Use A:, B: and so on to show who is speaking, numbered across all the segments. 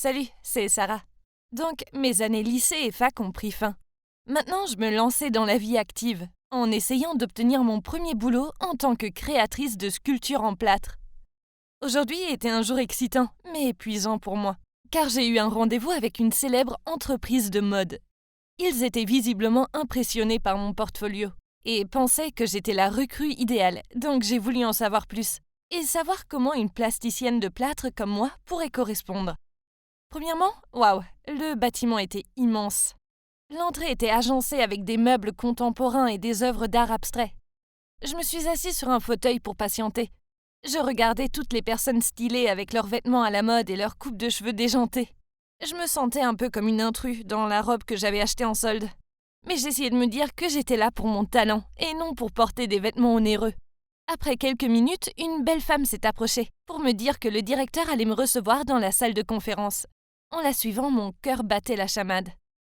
A: Salut, c'est Sarah. Donc, mes années lycée et fac ont pris fin. Maintenant, je me lançais dans la vie active, en essayant d'obtenir mon premier boulot en tant que créatrice de sculptures en plâtre. Aujourd'hui était un jour excitant, mais épuisant pour moi, car j'ai eu un rendez-vous avec une célèbre entreprise de mode. Ils étaient visiblement impressionnés par mon portfolio et pensaient que j'étais la recrue idéale, donc j'ai voulu en savoir plus et savoir comment une plasticienne de plâtre comme moi pourrait correspondre. Premièrement, waouh, le bâtiment était immense. L'entrée était agencée avec des meubles contemporains et des œuvres d'art abstrait. Je me suis assise sur un fauteuil pour patienter. Je regardais toutes les personnes stylées avec leurs vêtements à la mode et leurs coupes de cheveux déjantées. Je me sentais un peu comme une intrue dans la robe que j'avais achetée en solde. Mais j'essayais de me dire que j'étais là pour mon talent et non pour porter des vêtements onéreux. Après quelques minutes, une belle femme s'est approchée pour me dire que le directeur allait me recevoir dans la salle de conférence. En la suivant, mon cœur battait la chamade.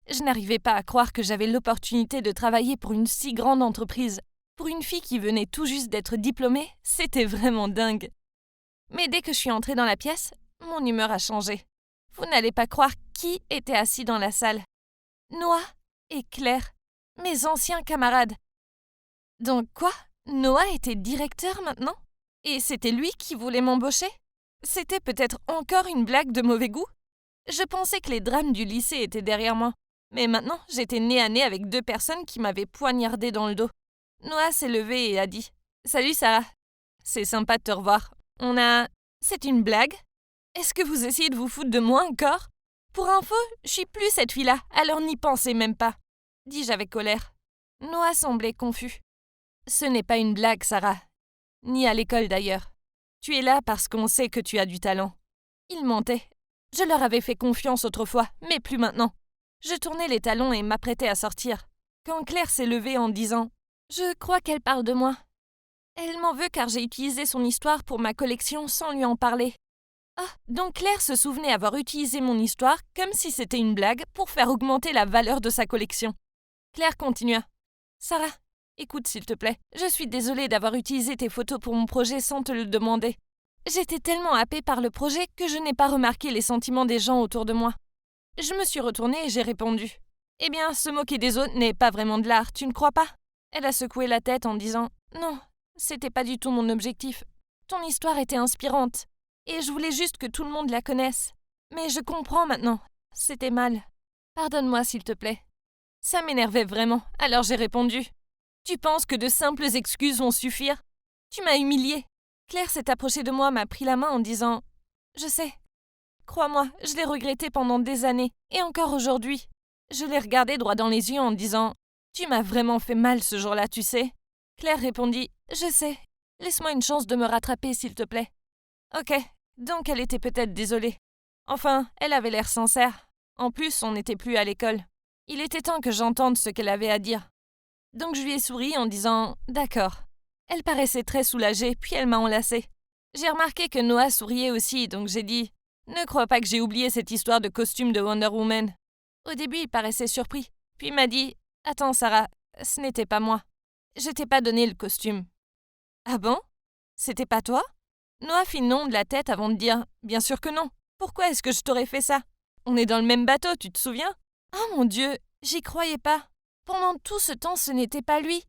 A: Je n'arrivais pas à croire que j'avais l'opportunité de travailler pour une si grande entreprise. Pour une fille qui venait tout juste d'être diplômée, c'était vraiment dingue. Mais dès que je suis entrée dans la pièce, mon humeur a changé. Vous n'allez pas croire qui était assis dans la salle. Noah et Claire, mes anciens camarades. Donc quoi? Noah était directeur maintenant? Et c'était lui qui voulait m'embaucher? C'était peut-être encore une blague de mauvais goût? Je pensais que les drames du lycée étaient derrière moi. Mais maintenant, j'étais nez à nez avec deux personnes qui m'avaient poignardé dans le dos. Noah s'est levé et a dit « Salut Sarah, c'est sympa de te revoir. C'est une blague? Est-ce que vous essayez de vous foutre de moi encore? Pour info, je suis plus cette fille-là, alors n'y pensez même pas. » dis-je avec colère. Noah semblait confus. « Ce n'est pas une blague, Sarah. Ni à l'école d'ailleurs. Tu es là parce qu'on sait que tu as du talent. » Il mentait. Je leur avais fait confiance autrefois, mais plus maintenant. Je tournais les talons et m'apprêtais à sortir, quand Claire s'est levée en disant « Je crois qu'elle parle de moi. Elle m'en veut car j'ai utilisé son histoire pour ma collection sans lui en parler. » Ah, donc Claire se souvenait avoir utilisé mon histoire comme si c'était une blague pour faire augmenter la valeur de sa collection. Claire continua « Sarah, écoute s'il te plaît, je suis désolée d'avoir utilisé tes photos pour mon projet sans te le demander. J'étais tellement happée par le projet que je n'ai pas remarqué les sentiments des gens autour de moi. » Je me suis retournée et j'ai répondu « Eh bien, se moquer des autres n'est pas vraiment de l'art, tu ne crois pas ?» Elle a secoué la tête en disant « Non, c'était pas du tout mon objectif. Ton histoire était inspirante, et je voulais juste que tout le monde la connaisse. Mais je comprends maintenant, c'était mal. Pardonne-moi s'il te plaît. » Ça m'énervait vraiment, alors j'ai répondu « Tu penses que de simples excuses vont suffire? Tu m'as humiliée. » Claire s'est approchée de moi, m'a pris la main en disant « Je sais. Crois-moi, je l'ai regretté pendant des années, et encore aujourd'hui. » Je l'ai regardée droit dans les yeux en disant « Tu m'as vraiment fait mal ce jour-là, tu sais. » Claire répondit « Je sais. Laisse-moi une chance de me rattraper, s'il te plaît. » Ok, donc elle était peut-être désolée. Enfin, elle avait l'air sincère. En plus, on n'était plus à l'école. Il était temps que j'entende ce qu'elle avait à dire. Donc je lui ai souri en disant « D'accord. » Elle paraissait très soulagée, puis elle m'a enlacée. J'ai remarqué que Noah souriait aussi, donc j'ai dit « Ne crois pas que j'ai oublié cette histoire de costume de Wonder Woman. » Au début, il paraissait surpris, puis il m'a dit « Attends Sarah, ce n'était pas moi. Je t'ai pas donné le costume. » Ah bon? C'était pas toi? Noah fit non de la tête avant de dire « Bien sûr que non. Pourquoi est-ce que je t'aurais fait ça? On est dans le même bateau, tu te souviens? » Oh mon Dieu, j'y croyais pas. Pendant tout ce temps, ce n'était pas lui.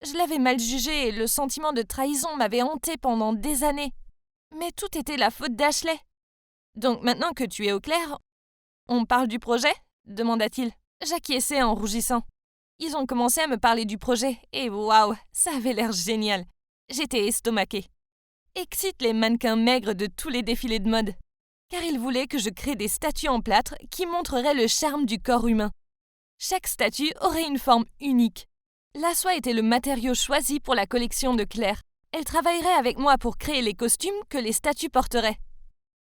A: Je l'avais mal jugé et le sentiment de trahison m'avait hanté pendant des années. Mais tout était la faute d'Ashley. Donc maintenant que tu es au clair, on parle du projet? Demanda-t-il. J'acquiesçai en rougissant. Ils ont commencé à me parler du projet et waouh, ça avait l'air génial. J'étais estomaquée. Excite les mannequins maigres de tous les défilés de mode. Car ils voulaient que je crée des statues en plâtre qui montreraient le charme du corps humain. Chaque statue aurait une forme unique. La soie était le matériau choisi pour la collection de Claire. Elle travaillerait avec moi pour créer les costumes que les statues porteraient.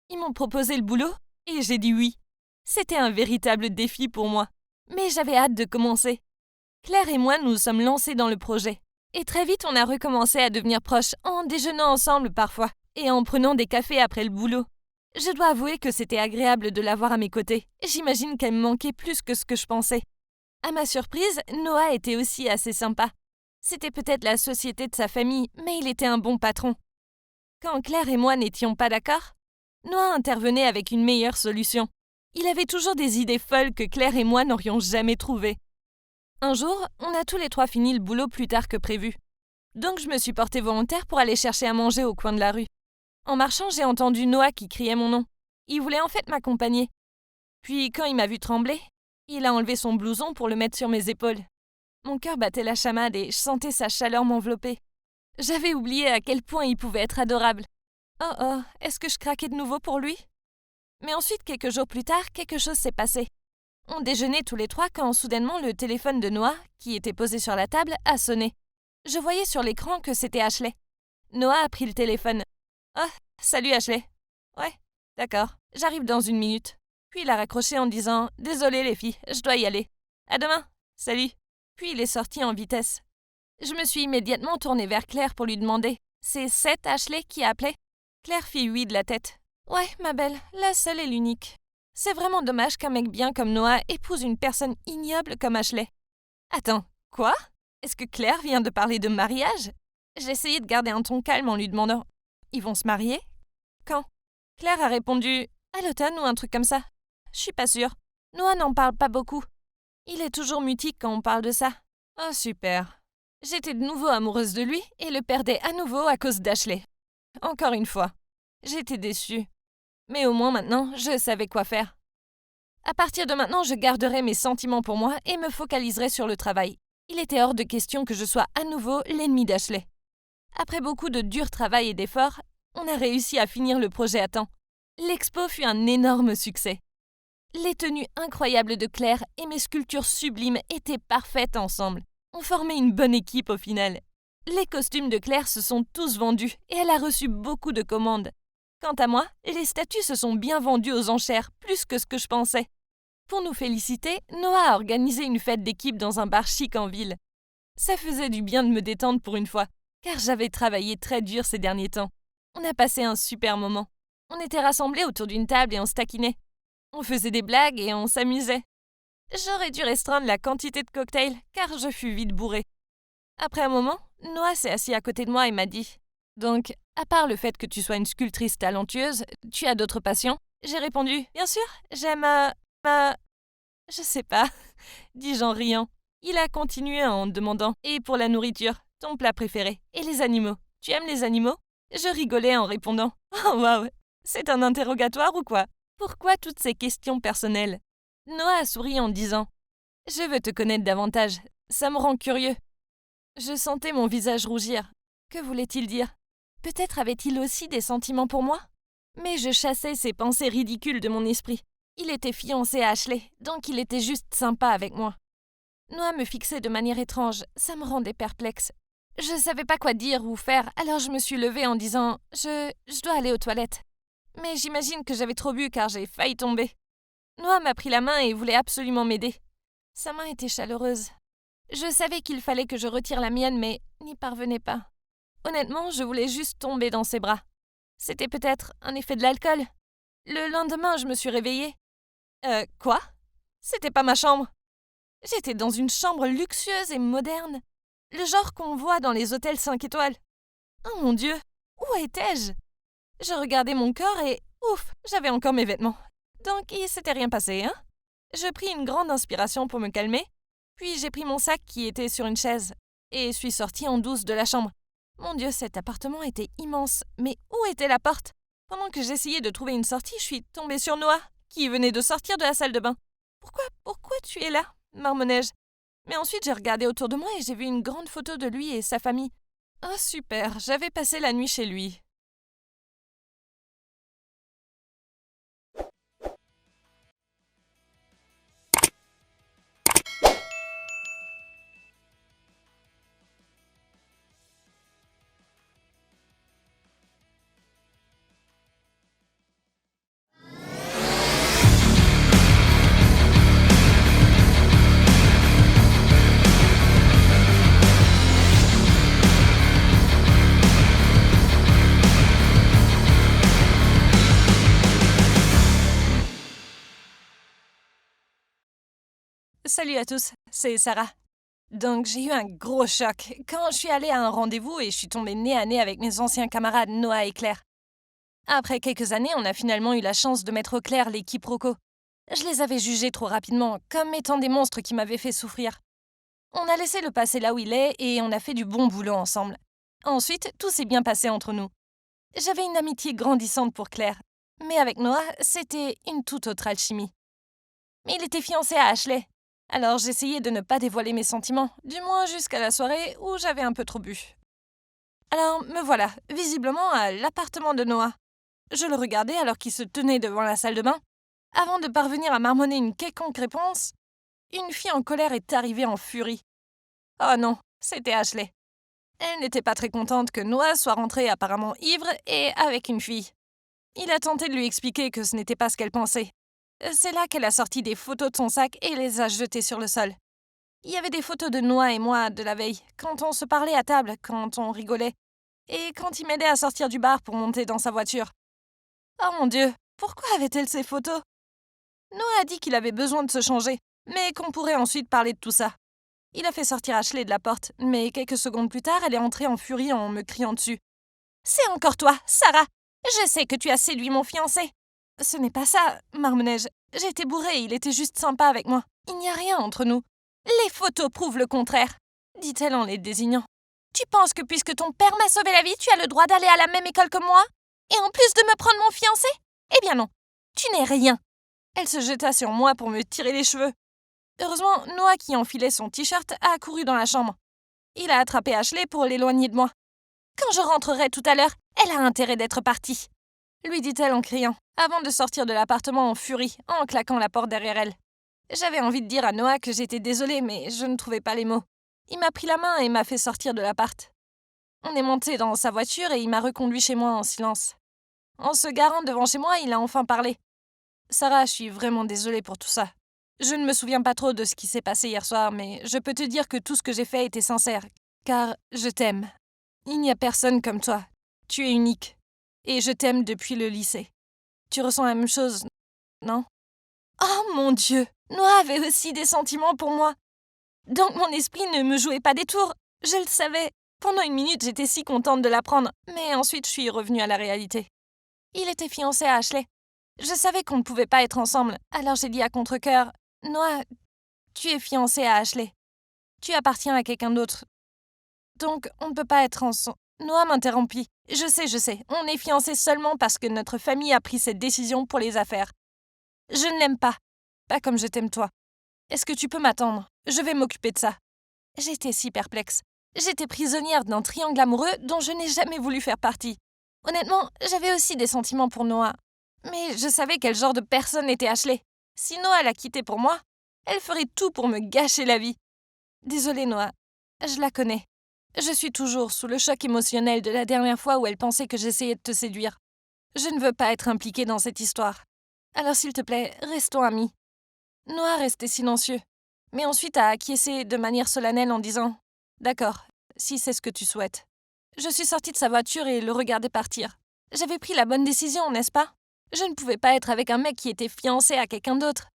A: Ils m'ont proposé le boulot et j'ai dit oui. C'était un véritable défi pour moi. Mais j'avais hâte de commencer. Claire et moi nous sommes lancés dans le projet. Et très vite on a recommencé à devenir proches en déjeunant ensemble parfois et en prenant des cafés après le boulot. Je dois avouer que c'était agréable de l'avoir à mes côtés. J'imagine qu'elle me manquait plus que ce que je pensais. À ma surprise, Noah était aussi assez sympa. C'était peut-être la société de sa famille, mais il était un bon patron. Quand Claire et moi n'étions pas d'accord, Noah intervenait avec une meilleure solution. Il avait toujours des idées folles que Claire et moi n'aurions jamais trouvées. Un jour, on a tous les trois fini le boulot plus tard que prévu. Donc je me suis portée volontaire pour aller chercher à manger au coin de la rue. En marchant, j'ai entendu Noah qui criait mon nom. Il voulait en fait m'accompagner. Puis quand il m'a vu trembler, il a enlevé son blouson pour le mettre sur mes épaules. Mon cœur battait la chamade et je sentais sa chaleur m'envelopper. J'avais oublié à quel point il pouvait être adorable. Oh, est-ce que je craquais de nouveau pour lui? Mais ensuite, quelques jours plus tard, quelque chose s'est passé. On déjeunait tous les trois quand soudainement le téléphone de Noah, qui était posé sur la table, a sonné. Je voyais sur l'écran que c'était Ashley. Noah a pris le téléphone. « Oh, salut Ashley. »« Ouais, d'accord, j'arrive dans 1 minute. » Puis il a raccroché en disant « Désolé les filles, je dois y aller. À demain. Salut. » Puis il est sorti en vitesse. Je me suis immédiatement tournée vers Claire pour lui demander « C'est cette Ashley qui a appelé ?» Claire fit oui de la tête. « Ouais, ma belle, la seule et l'unique. C'est vraiment dommage qu'un mec bien comme Noah épouse une personne ignoble comme Ashley. » Attends, quoi? Est-ce que Claire vient de parler de mariage? J'ai essayé de garder un ton calme en lui demandant « Ils vont se marier? Quand ?» Claire a répondu « À l'automne ou un truc comme ça. Je suis pas sûre. Noah n'en parle pas beaucoup. Il est toujours mutique quand on parle de ça. » Oh super. J'étais de nouveau amoureuse de lui et le perdais à nouveau à cause d'Ashley. Encore une fois. J'étais déçue. Mais au moins maintenant, je savais quoi faire. À partir de maintenant, je garderai mes sentiments pour moi et me focaliserai sur le travail. Il était hors de question que je sois à nouveau l'ennemi d'Ashley. Après beaucoup de dur travail et d'efforts, on a réussi à finir le projet à temps. L'expo fut un énorme succès. Les tenues incroyables de Claire et mes sculptures sublimes étaient parfaites ensemble. On formait une bonne équipe au final. Les costumes de Claire se sont tous vendus et elle a reçu beaucoup de commandes. Quant à moi, les statues se sont bien vendues aux enchères, plus que ce que je pensais. Pour nous féliciter, Noah a organisé une fête d'équipe dans un bar chic en ville. Ça faisait du bien de me détendre pour une fois, car j'avais travaillé très dur ces derniers temps. On a passé un super moment. On était rassemblés autour d'une table et on se taquinait. On faisait des blagues et on s'amusait. J'aurais dû restreindre la quantité de cocktails, car je fus vite bourrée. Après un moment, Noah s'est assis à côté de moi et m'a dit « Donc, à part le fait que tu sois une sculptrice talentueuse, tu as d'autres passions ?» J'ai répondu « Bien sûr, j'aime je sais pas, » dis-je en riant. Il a continué en demandant « Et pour la nourriture, ton plat préféré, et les animaux, tu aimes les animaux ?» Je rigolais en répondant « Oh waouh, c'est un interrogatoire ou quoi? Pourquoi toutes ces questions personnelles ?» Noah a souri en disant « Je veux te connaître davantage, ça me rend curieux. » Je sentais mon visage rougir. Que voulait-il dire? Peut-être avait-il aussi des sentiments pour moi? Mais je chassais ces pensées ridicules de mon esprit. Il était fiancé à Ashley, donc il était juste sympa avec moi. Noah me fixait de manière étrange, ça me rendait perplexe. Je savais pas quoi dire ou faire, alors je me suis levée en disant « Je dois aller aux toilettes. » Mais j'imagine que j'avais trop bu car j'ai failli tomber. Noah m'a pris la main et voulait absolument m'aider. Sa main était chaleureuse. Je savais qu'il fallait que je retire la mienne, mais n'y parvenais pas. Honnêtement, je voulais juste tomber dans ses bras. C'était peut-être un effet de l'alcool. Le lendemain, je me suis réveillée. Quoi? C'était pas ma chambre. J'étais dans une chambre luxueuse et moderne. Le genre qu'on voit dans les hôtels 5 étoiles. Oh mon Dieu, où étais-je? Je regardais mon corps et, ouf, j'avais encore mes vêtements. Donc il s'était rien passé, hein? Je pris une grande inspiration pour me calmer, puis j'ai pris mon sac qui était sur une chaise et suis sortie en douce de la chambre. Mon Dieu, cet appartement était immense, mais où était la porte? Pendant que j'essayais de trouver une sortie, je suis tombée sur Noah, qui venait de sortir de la salle de bain. Pourquoi tu es là? Marmonnai-je. Mais ensuite j'ai regardé autour de moi et j'ai vu une grande photo de lui et sa famille. Oh super, j'avais passé la nuit chez lui. Salut à tous, c'est Sarah. Donc j'ai eu un gros choc quand je suis allée à un rendez-vous et je suis tombée nez à nez avec mes anciens camarades Noah et Claire. Après quelques années, on a finalement eu la chance de mettre au clair les quiproquos. Je les avais jugés trop rapidement, comme étant des monstres qui m'avaient fait souffrir. On a laissé le passé là où il est et on a fait du bon boulot ensemble. Ensuite, tout s'est bien passé entre nous. J'avais une amitié grandissante pour Claire, mais avec Noah, c'était une toute autre alchimie. Mais il était fiancé à Ashley, alors j'essayais de ne pas dévoiler mes sentiments, du moins jusqu'à la soirée où j'avais un peu trop bu. Alors me voilà, visiblement à l'appartement de Noah. Je le regardais alors qu'il se tenait devant la salle de bain. Avant de parvenir à marmonner une quelconque réponse, une fille en colère est arrivée en furie. Oh non, c'était Ashley. Elle n'était pas très contente que Noah soit rentré apparemment ivre et avec une fille. Il a tenté de lui expliquer que ce n'était pas ce qu'elle pensait. C'est là qu'elle a sorti des photos de son sac et les a jetées sur le sol. Il y avait des photos de Noah et moi de la veille, quand on se parlait à table, quand on rigolait, et quand il m'aidait à sortir du bar pour monter dans sa voiture. Oh mon Dieu, pourquoi avait-elle ces photos? Noah a dit qu'il avait besoin de se changer, mais qu'on pourrait ensuite parler de tout ça. Il a fait sortir Ashley de la porte, mais quelques secondes plus tard, elle est entrée en furie en me criant dessus. « C'est encore toi, Sarah! Je sais que tu as séduit mon fiancé! » « Ce n'est pas ça, marmonnai-je. J'étais bourrée, il était juste sympa avec moi. Il n'y a rien entre nous. »« Les photos prouvent le contraire, » dit-elle en les désignant. « Tu penses que puisque ton père m'a sauvé la vie, tu as le droit d'aller à la même école que moi? Et en plus de me prendre mon fiancé? Eh bien non, tu n'es rien. » Elle se jeta sur moi pour me tirer les cheveux. Heureusement, Noah, qui enfilait son t-shirt, a couru dans la chambre. Il a attrapé Ashley pour l'éloigner de moi. « Quand je rentrerai tout à l'heure, elle a intérêt d'être partie, » lui dit-elle en criant, avant de sortir de l'appartement en furie, en claquant la porte derrière elle. J'avais envie de dire à Noah que j'étais désolée, mais je ne trouvais pas les mots. Il m'a pris la main et m'a fait sortir de l'appart. On est monté dans sa voiture et il m'a reconduit chez moi en silence. En se garant devant chez moi, il a enfin parlé. « Sarah, je suis vraiment désolée pour tout ça. Je ne me souviens pas trop de ce qui s'est passé hier soir, mais je peux te dire que tout ce que j'ai fait était sincère, car je t'aime. Il n'y a personne comme toi. Tu es unique. Et je t'aime depuis le lycée. Tu ressens la même chose, non? » Oh mon Dieu! Noah avait aussi des sentiments pour moi. Donc mon esprit ne me jouait pas des tours. Je le savais. Pendant une minute, j'étais si contente de l'apprendre, mais ensuite je suis revenue à la réalité. Il était fiancé à Ashley. Je savais qu'on ne pouvait pas être ensemble, alors j'ai dit à contre-cœur, « Noah, tu es fiancé à Ashley. Tu appartiens à quelqu'un d'autre. Donc on ne peut pas être ensemble. » Noah m'interrompit. « Je sais, on est fiancés seulement parce que notre famille a pris cette décision pour les affaires. Je ne l'aime pas comme je t'aime toi. Est-ce que tu peux m'attendre? Je vais m'occuper de ça. » J'étais si perplexe. J'étais prisonnière d'un triangle amoureux dont je n'ai jamais voulu faire partie. Honnêtement, j'avais aussi des sentiments pour Noah. Mais je savais quel genre de personne était Ashley. Si Noah la quittait pour moi, elle ferait tout pour me gâcher la vie. Désolée, Noah. Je la connais. Je suis toujours sous le choc émotionnel de la dernière fois où elle pensait que j'essayais de te séduire. Je ne veux pas être impliquée dans cette histoire. Alors s'il te plaît, restons amis. Noah restait silencieux, mais ensuite a acquiescé de manière solennelle en disant « D'accord, si c'est ce que tu souhaites. » Je suis sortie de sa voiture et le regardais partir. J'avais pris la bonne décision, n'est-ce pas? Je ne pouvais pas être avec un mec qui était fiancé à quelqu'un d'autre.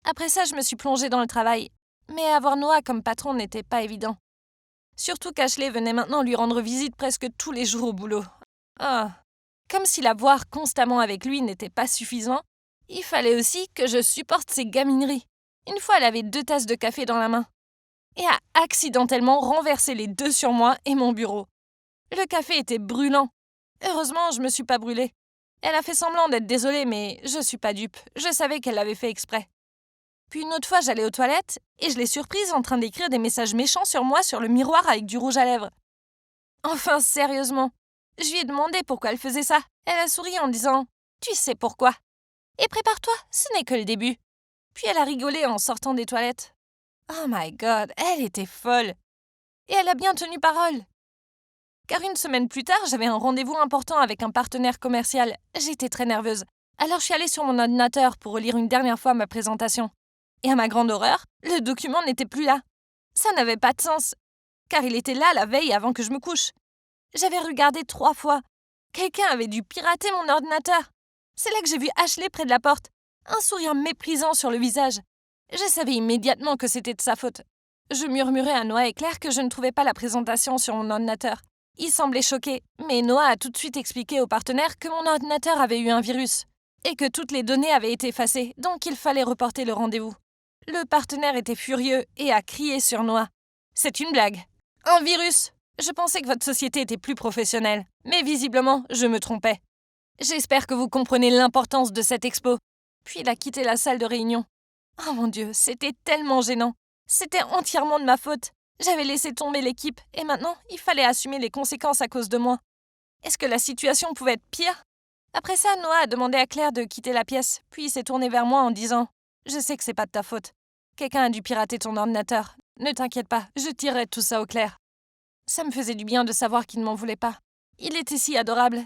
A: Après ça, je me suis plongée dans le travail. Mais avoir Noah comme patron n'était pas évident. Surtout qu'Ashley venait maintenant lui rendre visite presque tous les jours au boulot. Ah, comme si la voir constamment avec lui n'était pas suffisant, il fallait aussi que je supporte ses gamineries. Une fois, elle avait 2 tasses de café dans la main et a accidentellement renversé les 2 sur moi et mon bureau. Le café était brûlant. Heureusement, je me suis pas brûlée. Elle a fait semblant d'être désolée, mais je suis pas dupe. Je savais qu'elle l'avait fait exprès. Puis une autre fois, j'allais aux toilettes et je l'ai surprise en train d'écrire des messages méchants sur moi sur le miroir avec du rouge à lèvres. Enfin, sérieusement. Je lui ai demandé pourquoi elle faisait ça. Elle a souri en disant « Tu sais pourquoi. Et prépare-toi, ce n'est que le début. » Puis elle a rigolé en sortant des toilettes. Oh my God, elle était folle. Et elle a bien tenu parole. Car une semaine plus tard, j'avais un rendez-vous important avec un partenaire commercial. J'étais très nerveuse. Alors je suis allée sur mon ordinateur pour relire une dernière fois ma présentation. Et à ma grande horreur, le document n'était plus là. Ça n'avait pas de sens, car il était là la veille avant que je me couche. J'avais regardé 3 fois. Quelqu'un avait dû pirater mon ordinateur. C'est là que j'ai vu Ashley près de la porte, un sourire méprisant sur le visage. Je savais immédiatement que c'était de sa faute. Je murmurais à Noah et Claire que je ne trouvais pas la présentation sur mon ordinateur. Ils semblaient choqués, mais Noah a tout de suite expliqué au partenaire que mon ordinateur avait eu un virus et que toutes les données avaient été effacées, donc il fallait reporter le rendez-vous. Le partenaire était furieux et a crié sur Noah. C'est une blague. Un virus. Je pensais que votre société était plus professionnelle, mais visiblement, je me trompais. J'espère que vous comprenez l'importance de cette expo. Puis il a quitté la salle de réunion. Oh mon Dieu, c'était tellement gênant. C'était entièrement de ma faute. J'avais laissé tomber l'équipe et maintenant, il fallait assumer les conséquences à cause de moi. Est-ce que la situation pouvait être pire? Après ça, Noah a demandé à Claire de quitter la pièce, puis il s'est tourné vers moi en disant « Je sais que c'est pas de ta faute. Quelqu'un a dû pirater ton ordinateur. Ne t'inquiète pas, je tirerai tout ça au clair. » Ça me faisait du bien de savoir qu'il ne m'en voulait pas. Il était si adorable.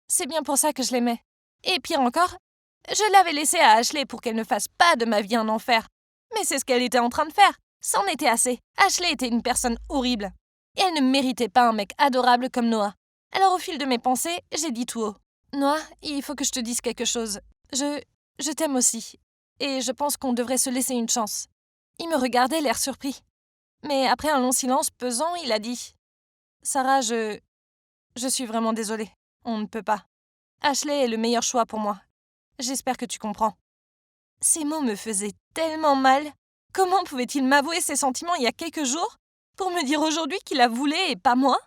A: C'est bien pour ça que je l'aimais. Et pire encore, je l'avais laissé à Ashley pour qu'elle ne fasse pas de ma vie un enfer. Mais c'est ce qu'elle était en train de faire. C'en était assez. Ashley était une personne horrible. Et elle ne méritait pas un mec adorable comme Noah. Alors au fil de mes pensées, j'ai dit tout haut. Noah, il faut que je te dise quelque chose. Je t'aime aussi. Et je pense qu'on devrait se laisser une chance. Il me regardait l'air surpris. Mais après un long silence pesant, il a dit « Sarah, je suis vraiment désolée. On ne peut pas. Ashley est le meilleur choix pour moi. J'espère que tu comprends. » Ces mots me faisaient tellement mal. Comment pouvait-il m'avouer ses sentiments il y a quelques jours pour me dire aujourd'hui qu'il la voulait et pas moi?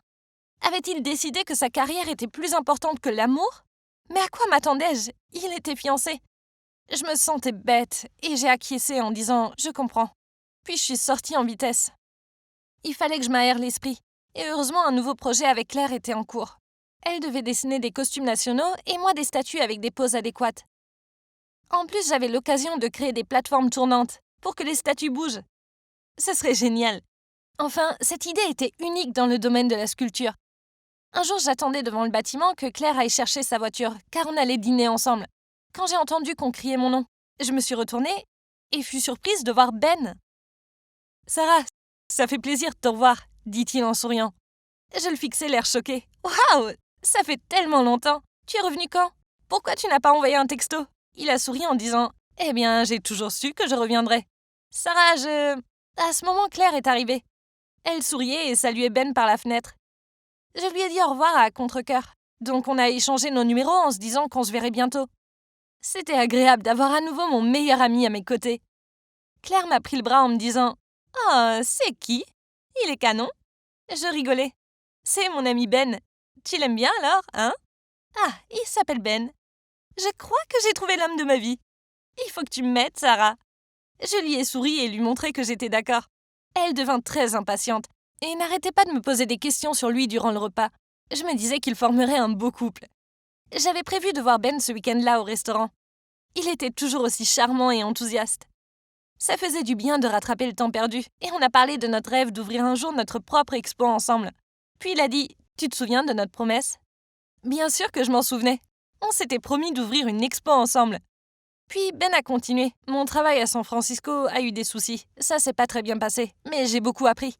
A: Avait-il décidé que sa carrière était plus importante que l'amour? Mais à quoi m'attendais-je? Il était fiancé. Je me sentais bête et j'ai acquiescé en disant « Je comprends ». Puis je suis sortie en vitesse. Il fallait que je m'aère l'esprit. Et heureusement, un nouveau projet avec Claire était en cours. Elle devait dessiner des costumes nationaux et moi des statues avec des poses adéquates. En plus, j'avais l'occasion de créer des plateformes tournantes pour que les statues bougent. Ce serait génial. Enfin, cette idée était unique dans le domaine de la sculpture. Un jour, j'attendais devant le bâtiment que Claire aille chercher sa voiture, car on allait dîner ensemble. Quand j'ai entendu qu'on criait mon nom, je me suis retournée et fus surprise de voir Ben. « Sarah, ça fait plaisir de te revoir », dit-il en souriant. Je le fixais l'air choqué. « Waouh, ça fait tellement longtemps. Tu es revenu quand? Pourquoi tu n'as pas envoyé un texto ?» Il a souri en disant « Eh bien, j'ai toujours su que je reviendrais. » Sarah, À ce moment, Claire est arrivée. Elle souriait et saluait Ben par la fenêtre. Je lui ai dit au revoir à contre-cœur. Donc on a échangé nos numéros en se disant qu'on se verrait bientôt. C'était agréable d'avoir à nouveau mon meilleur ami à mes côtés. Claire m'a pris le bras en me disant « Oh, c'est qui? Il est canon ?» Je rigolais. « C'est mon ami Ben. Tu l'aimes bien alors, hein? » « Ah, il s'appelle Ben. Je crois que j'ai trouvé l'homme de ma vie. Il faut que tu m'aides, Sarah. » Je lui ai souri et lui montré que j'étais d'accord. Elle devint très impatiente et n'arrêtait pas de me poser des questions sur lui durant le repas. Je me disais qu'il formerait un beau couple. J'avais prévu de voir Ben ce week-end-là au restaurant. Il était toujours aussi charmant et enthousiaste. Ça faisait du bien de rattraper le temps perdu et on a parlé de notre rêve d'ouvrir un jour notre propre expo ensemble. Puis il a dit « Tu te souviens de notre promesse ?» Bien sûr que je m'en souvenais. On s'était promis d'ouvrir une expo ensemble. Puis Ben a continué. Mon travail à San Francisco a eu des soucis. Ça s'est pas très bien passé, mais j'ai beaucoup appris.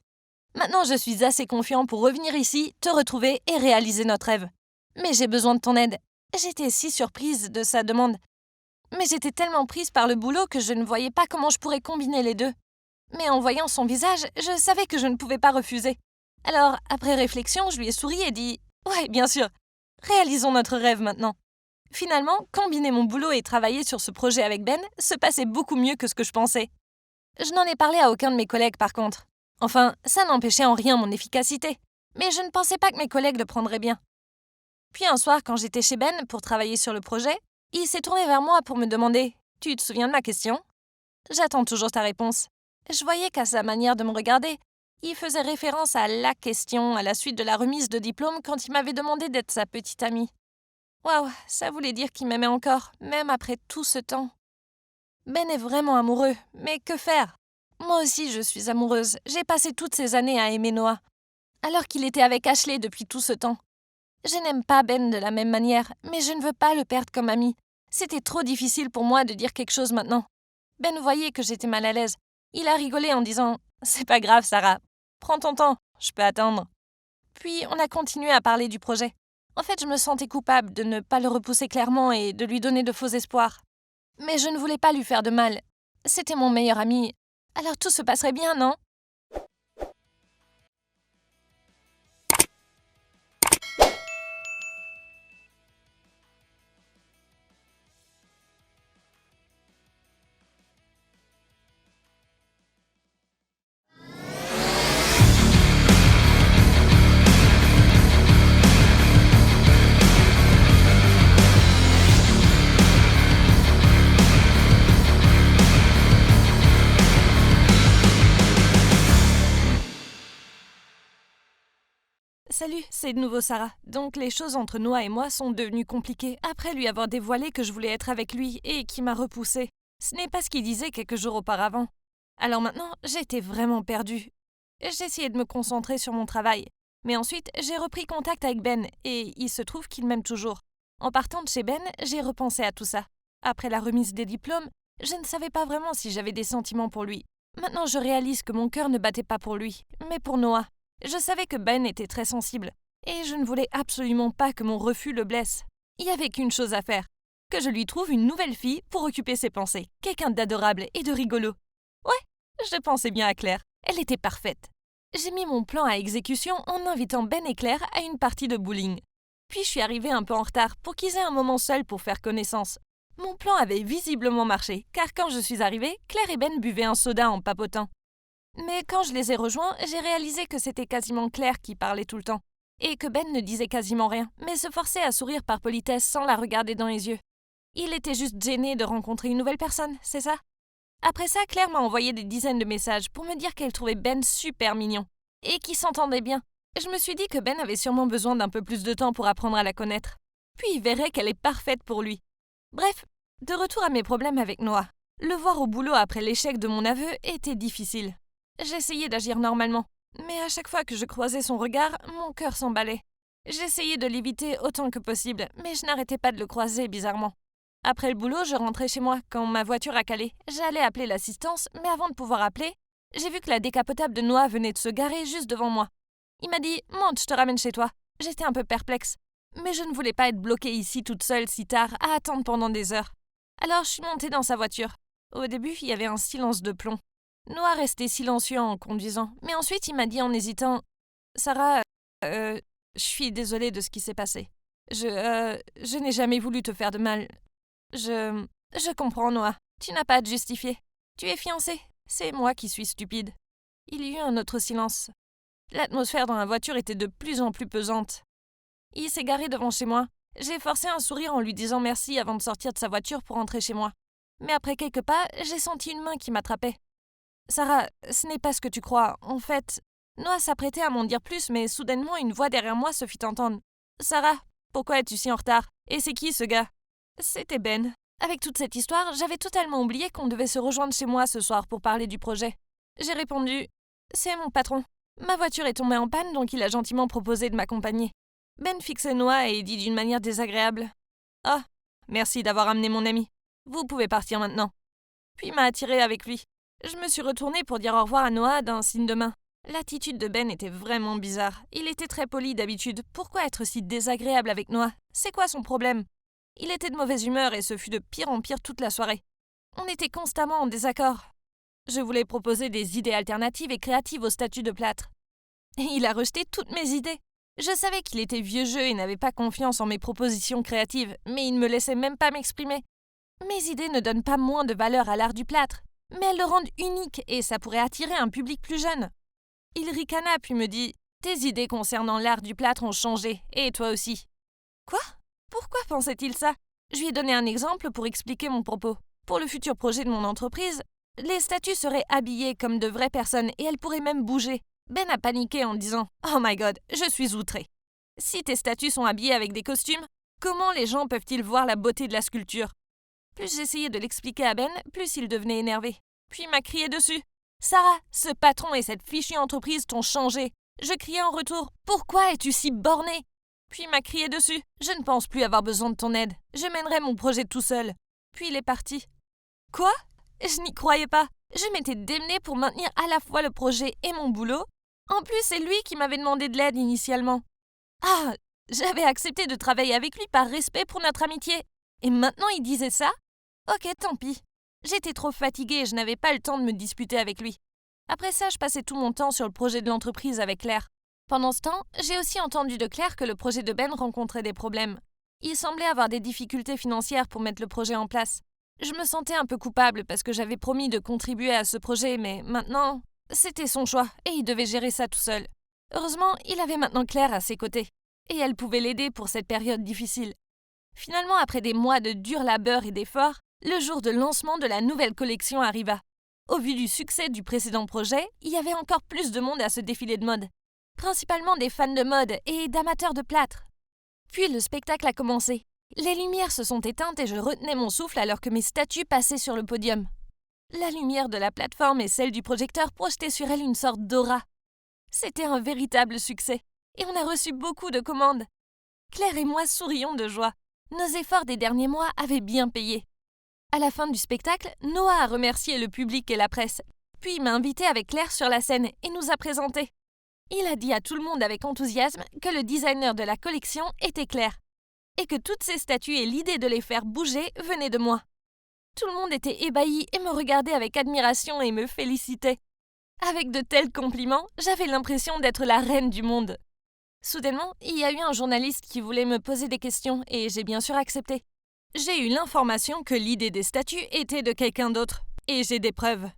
A: Maintenant, je suis assez confiant pour revenir ici, te retrouver et réaliser notre rêve. Mais j'ai besoin de ton aide. J'étais si surprise de sa demande. Mais j'étais tellement prise par le boulot que je ne voyais pas comment je pourrais combiner les deux. Mais en voyant son visage, je savais que je ne pouvais pas refuser. Alors, après réflexion, je lui ai souri et dit « Ouais, bien sûr. Réalisons notre rêve maintenant. » Finalement, combiner mon boulot et travailler sur ce projet avec Ben se passait beaucoup mieux que ce que je pensais. Je n'en ai parlé à aucun de mes collègues par contre. Enfin, ça n'empêchait en rien mon efficacité. Mais je ne pensais pas que mes collègues le prendraient bien. Puis un soir, quand j'étais chez Ben pour travailler sur le projet, il s'est tourné vers moi pour me demander « Tu te souviens de ma question ?» J'attends toujours ta réponse. Je voyais qu'à sa manière de me regarder, il faisait référence à la question à la suite de la remise de diplôme quand il m'avait demandé d'être sa petite amie. Waouh, ça voulait dire qu'il m'aimait encore, même après tout ce temps. Ben est vraiment amoureux, mais que faire? Moi aussi, je suis amoureuse. J'ai passé toutes ces années à aimer Noah, alors qu'il était avec Ashley depuis tout ce temps. Je n'aime pas Ben de la même manière, mais je ne veux pas le perdre comme ami. C'était trop difficile pour moi de dire quelque chose maintenant. Ben voyait que j'étais mal à l'aise. Il a rigolé en disant « C'est pas grave, Sarah. Prends ton temps, je peux attendre. » Puis on a continué à parler du projet. En fait, je me sentais coupable de ne pas le repousser clairement et de lui donner de faux espoirs. Mais je ne voulais pas lui faire de mal. C'était mon meilleur ami. Alors tout se passerait bien, non? c'est de nouveau Sarah. Donc les choses entre Noah et moi sont devenues compliquées après lui avoir dévoilé que je voulais être avec lui et qui m'a repoussée. Ce n'est pas ce qu'il disait quelques jours auparavant. Alors maintenant, j'étais vraiment perdue. J'essayais de me concentrer sur mon travail. Mais ensuite, j'ai repris contact avec Ben et il se trouve qu'il m'aime toujours. En partant de chez Ben, j'ai repensé à tout ça. Après la remise des diplômes, je ne savais pas vraiment si j'avais des sentiments pour lui. Maintenant, je réalise que mon cœur ne battait pas pour lui, mais pour Noah. Je savais que Ben était très sensible, et je ne voulais absolument pas que mon refus le blesse. Il n'y avait qu'une chose à faire, que je lui trouve une nouvelle fille pour occuper ses pensées, quelqu'un d'adorable et de rigolo. Ouais, je pensais bien à Claire, elle était parfaite. J'ai mis mon plan à exécution en invitant Ben et Claire à une partie de bowling. Puis je suis arrivée un peu en retard pour qu'ils aient un moment seuls pour faire connaissance. Mon plan avait visiblement marché, car quand je suis arrivée, Claire et Ben buvaient un soda en papotant. Mais quand je les ai rejoints, j'ai réalisé que c'était quasiment Claire qui parlait tout le temps, et que Ben ne disait quasiment rien, mais se forçait à sourire par politesse sans la regarder dans les yeux. Il était juste gêné de rencontrer une nouvelle personne, c'est ça? Après ça, Claire m'a envoyé des dizaines de messages pour me dire qu'elle trouvait Ben super mignon, et qu'ils s'entendaient bien. Je me suis dit que Ben avait sûrement besoin d'un peu plus de temps pour apprendre à la connaître. Puis il verrait qu'elle est parfaite pour lui. Bref, de retour à mes problèmes avec Noah. Le voir au boulot après l'échec de mon aveu était difficile. J'essayais d'agir normalement, mais à chaque fois que je croisais son regard, mon cœur s'emballait. J'essayais de l'éviter autant que possible, mais je n'arrêtais pas de le croiser bizarrement. Après le boulot, je rentrais chez moi quand ma voiture a calé. J'allais appeler l'assistance, mais avant de pouvoir appeler, j'ai vu que la décapotable de Noah venait de se garer juste devant moi. Il m'a dit « Monte, je te ramène chez toi ». J'étais un peu perplexe, mais je ne voulais pas être bloquée ici toute seule si tard à attendre pendant des heures. Alors je suis montée dans sa voiture. Au début, il y avait un silence de plomb. Noah restait silencieux en conduisant, mais ensuite il m'a dit en hésitant « Sarah, je suis désolée de ce qui s'est passé. Je n'ai jamais voulu te faire de mal. Je comprends, Noah. Tu n'as pas à te justifier. Tu es fiancée. C'est moi qui suis stupide. » Il y eut un autre silence. L'atmosphère dans la voiture était de plus en plus pesante. Il s'est garé devant chez moi. J'ai forcé un sourire en lui disant merci avant de sortir de sa voiture pour rentrer chez moi. Mais après quelques pas, j'ai senti une main qui m'attrapait. « Sarah, ce n'est pas ce que tu crois. En fait… » Noah s'apprêtait à m'en dire plus, mais soudainement une voix derrière moi se fit entendre. « Sarah, pourquoi es-tu si en retard? Et c'est qui ce gars ?» C'était Ben. Avec toute cette histoire, j'avais totalement oublié qu'on devait se rejoindre chez moi ce soir pour parler du projet. J'ai répondu « C'est mon patron. Ma voiture est tombée en panne, donc il a gentiment proposé de m'accompagner. » Ben fixait Noah et dit d'une manière désagréable « Ah, merci d'avoir amené mon ami. Vous pouvez partir maintenant. » Puis m'a attiré avec lui. Je me suis retournée pour dire au revoir à Noah d'un signe de main. L'attitude de Ben était vraiment bizarre. Il était très poli d'habitude. Pourquoi être si désagréable avec Noah? C'est quoi son problème? Il était de mauvaise humeur et ce fut de pire en pire toute la soirée. On était constamment en désaccord. Je voulais proposer des idées alternatives et créatives au statut de plâtre. Et il a rejeté toutes mes idées. Je savais qu'il était vieux jeu et n'avait pas confiance en mes propositions créatives, mais il ne me laissait même pas m'exprimer. Mes idées ne donnent pas moins de valeur à l'art du plâtre, mais elles le rendent unique et ça pourrait attirer un public plus jeune. Il ricana puis me dit « Tes idées concernant l'art du plâtre ont changé, et toi aussi. » Quoi? Pourquoi pensait-il ça? Je lui ai donné un exemple pour expliquer mon propos. Pour le futur projet de mon entreprise, les statues seraient habillées comme de vraies personnes et elles pourraient même bouger. Ben a paniqué en disant « Oh my god, je suis outré. Si tes statues sont habillées avec des costumes, comment les gens peuvent-ils voir la beauté de la sculpture ?» Plus j'essayais de l'expliquer à Ben, plus il devenait énervé. Puis il m'a crié dessus. « Sarah, ce patron et cette fichue entreprise t'ont changé. » Je criais en retour. « Pourquoi es-tu si bornée ?» Puis il m'a crié dessus. « Je ne pense plus avoir besoin de ton aide. Je mènerai mon projet tout seul. » Puis il est parti. Quoi? Je n'y croyais pas. Je m'étais démenée pour maintenir à la fois le projet et mon boulot. En plus, c'est lui qui m'avait demandé de l'aide initialement. Ah, j'avais accepté de travailler avec lui par respect pour notre amitié. Et maintenant il disait ça? Ok, tant pis. J'étais trop fatiguée et je n'avais pas le temps de me disputer avec lui. Après ça, je passais tout mon temps sur le projet de l'entreprise avec Claire. Pendant ce temps, j'ai aussi entendu de Claire que le projet de Ben rencontrait des problèmes. Il semblait avoir des difficultés financières pour mettre le projet en place. Je me sentais un peu coupable parce que j'avais promis de contribuer à ce projet, mais maintenant, c'était son choix et il devait gérer ça tout seul. Heureusement, il avait maintenant Claire à ses côtés et elle pouvait l'aider pour cette période difficile. Finalement, après des mois de dur labeur et d'efforts, le jour de lancement de la nouvelle collection arriva. Au vu du succès du précédent projet, il y avait encore plus de monde à ce défilé de mode. principalement des fans de mode et d'amateurs de plâtre. Puis le spectacle a commencé. Les lumières se sont éteintes et je retenais mon souffle alors que mes statues passaient sur le podium. La lumière de la plateforme et celle du projecteur projetaient sur elle une sorte d'aura. C'était un véritable succès et on a reçu beaucoup de commandes. Claire et moi sourions de joie. Nos efforts des derniers mois avaient bien payé. À la fin du spectacle, Noah a remercié le public et la presse, puis il m'a invité avec Claire sur la scène et nous a présentés. Il a dit à tout le monde avec enthousiasme que le designer de la collection était Claire et que toutes ces statues et l'idée de les faire bouger venaient de moi. Tout le monde était ébahi et me regardait avec admiration et me félicitait. Avec de tels compliments, j'avais l'impression d'être la reine du monde. Soudainement, il y a eu un journaliste qui voulait me poser des questions et j'ai bien sûr accepté. J'ai eu l'information que l'idée des statues était de quelqu'un d'autre et j'ai des preuves.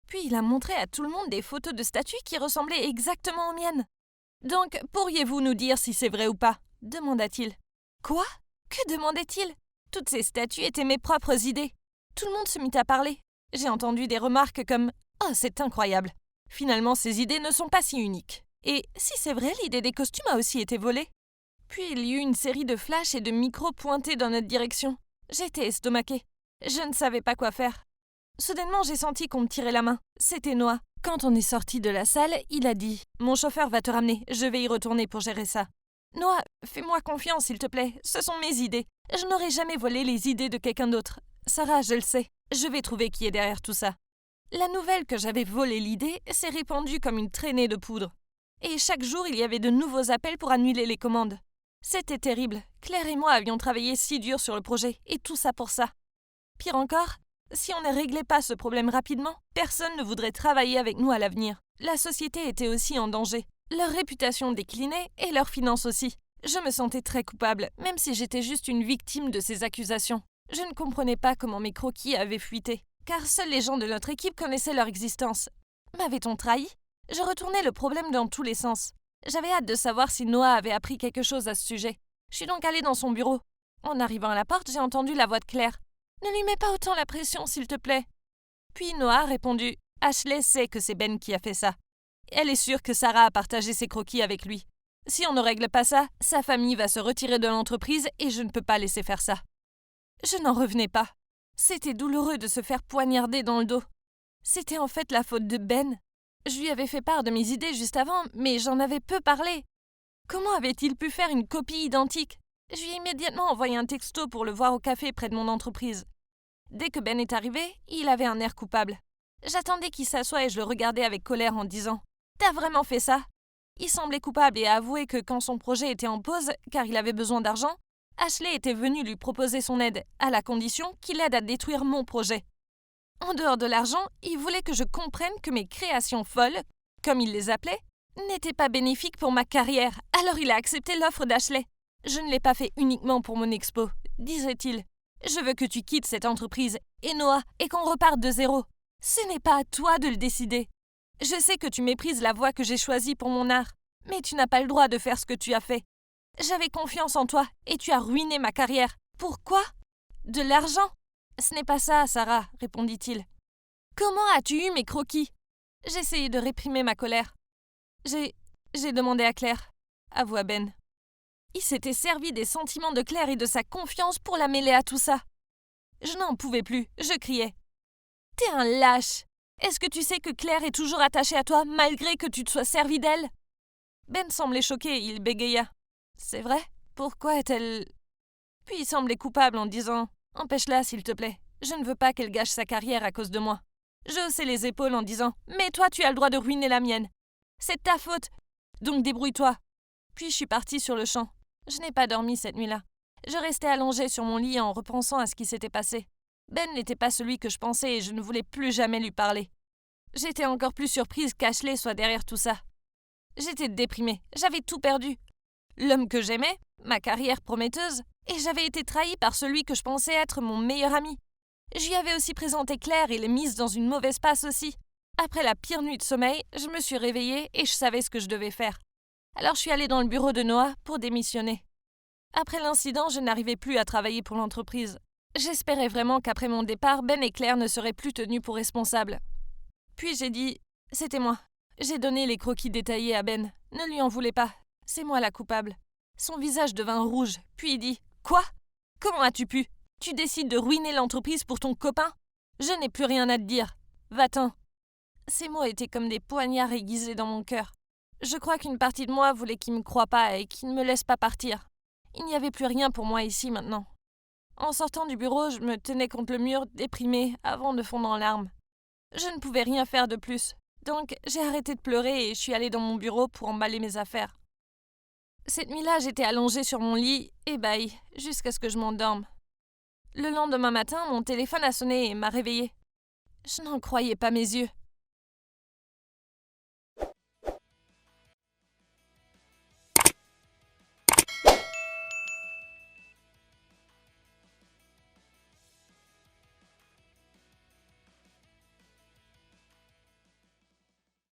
A: Puis il a montré à tout le monde des photos de statues qui ressemblaient exactement aux miennes. « Donc, pourriez-vous nous dire si c'est vrai ou pas ?» demanda-t-il. « Quoi ? Que demandait-il ? Toutes ces statues étaient mes propres idées. » Tout le monde se mit à parler. J'ai entendu des remarques comme « Oh, c'est incroyable !» Finalement, ces idées ne sont pas si uniques. Et si c'est vrai, l'idée des costumes a aussi été volée. Puis il y eut une série de flashs et de micros pointés dans notre direction. J'étais estomaquée. Je ne savais pas quoi faire. Soudainement, j'ai senti qu'on me tirait la main. C'était Noah. Quand on est sorti de la salle, il a dit « Mon chauffeur va te ramener, je vais y retourner pour gérer ça. » Noah, fais-moi confiance, s'il te plaît. Ce sont mes idées. Je n'aurais jamais volé les idées de quelqu'un d'autre. Sarah, je le sais. Je vais trouver qui est derrière tout ça. La nouvelle que j'avais volé l'idée s'est répandue comme une traînée de poudre. Et chaque jour, il y avait de nouveaux appels pour annuler les commandes. C'était terrible. Claire et moi avions travaillé si dur sur le projet, et tout ça pour ça. Pire encore, si on ne réglait pas ce problème rapidement, personne ne voudrait travailler avec nous à l'avenir. La société était aussi en danger. Leur réputation déclinait et leurs finances aussi. Je me sentais très coupable, même si j'étais juste une victime de ces accusations. Je ne comprenais pas comment mes croquis avaient fuité, car seuls les gens de notre équipe connaissaient leur existence. M'avait-on trahi ? Je retournais le problème dans tous les sens. J'avais hâte de savoir si Noah avait appris quelque chose à ce sujet. Je suis donc allée dans son bureau. En arrivant à la porte, j'ai entendu la voix de Claire. « Ne lui mets pas autant la pression, s'il te plaît. » Puis Noah a répondu « Ashley sait que c'est Ben qui a fait ça. Elle est sûre que Sarah a partagé ses croquis avec lui. Si on ne règle pas ça, sa famille va se retirer de l'entreprise et je ne peux pas laisser faire ça. » Je n'en revenais pas. C'était douloureux de se faire poignarder dans le dos. C'était en fait la faute de Ben. Je lui avais fait part de mes idées juste avant, mais j'en avais peu parlé. Comment avait-il pu faire une copie identique ? Je lui ai immédiatement envoyé un texto pour le voir au café près de mon entreprise. Dès que Ben est arrivé, il avait un air coupable. J'attendais qu'il s'assoie et je le regardais avec colère en disant « T'as vraiment fait ça ?» Il semblait coupable et a avoué que quand son projet était en pause, car il avait besoin d'argent, Ashley était venue lui proposer son aide, à la condition qu'il aide à détruire mon projet. En dehors de l'argent, il voulait que je comprenne que mes créations folles, comme il les appelait, n'étaient pas bénéfiques pour ma carrière, alors il a accepté l'offre d'Ashley. Je ne l'ai pas fait uniquement pour mon expo, disait-il. Je veux que tu quittes cette entreprise, et Noah, et qu'on reparte de zéro. Ce n'est pas à toi de le décider. Je sais que tu méprises la voie que j'ai choisie pour mon art, mais tu n'as pas le droit de faire ce que tu as fait. J'avais confiance en toi, et tu as ruiné ma carrière. Pourquoi ? De l'argent ? Ce n'est pas ça, Sarah, répondit-il. Comment as-tu eu mes croquis ? J'essayais de réprimer ma colère. J'ai demandé à Claire, avoua Ben. Il s'était servi des sentiments de Claire et de sa confiance pour la mêler à tout ça. Je n'en pouvais plus, je criais. T'es un lâche. Est-ce que tu sais que Claire est toujours attachée à toi malgré que tu te sois servi d'elle ? Ben semblait choqué, il bégaya. C'est vrai ? Pourquoi est-elle… Puis il semblait coupable en disant « Empêche-la, s'il te plaît. Je ne veux pas qu'elle gâche sa carrière à cause de moi. » Je haussai les épaules en disant « Mais toi, tu as le droit de ruiner la mienne. C'est ta faute. Donc débrouille-toi. » Puis je suis partie sur le champ. Je n'ai pas dormi cette nuit-là. Je restais allongée sur mon lit en repensant à ce qui s'était passé. Ben n'était pas celui que je pensais et je ne voulais plus jamais lui parler. J'étais encore plus surprise qu'Ashley soit derrière tout ça. J'étais déprimée. J'avais tout perdu. L'homme que j'aimais, ma carrière prometteuse, et j'avais été trahie par celui que je pensais être mon meilleur ami. Je lui avais aussi présenté Claire et l'ai mise dans une mauvaise passe aussi. Après la pire nuit de sommeil, je me suis réveillée et je savais ce que je devais faire. Alors je suis allée dans le bureau de Noah pour démissionner. Après l'incident, je n'arrivais plus à travailler pour l'entreprise. J'espérais vraiment qu'après mon départ, Ben et Claire ne seraient plus tenus pour responsables. Puis j'ai dit « C'était moi. J'ai donné les croquis détaillés à Ben. Ne lui en voulez pas. C'est moi la coupable. Son visage devint rouge, puis il dit « Quoi ? Comment as-tu pu ? Tu décides de ruiner l'entreprise pour ton copain ? Je n'ai plus rien à te dire. Va-t'en. » Ces mots étaient comme des poignards aiguisés dans mon cœur. Je crois qu'une partie de moi voulait qu'il ne me croie pas et qu'il ne me laisse pas partir. Il n'y avait plus rien pour moi ici maintenant. En sortant du bureau, je me tenais contre le mur, déprimée, avant de fondre en larmes. Je ne pouvais rien faire de plus. Donc, j'ai arrêté de pleurer et je suis allée dans mon bureau pour emballer mes affaires. Cette nuit-là, j'étais allongée sur mon lit, ébahie, jusqu'à ce que je m'endorme. Le lendemain matin, mon téléphone a sonné et m'a réveillée. Je n'en croyais pas mes yeux.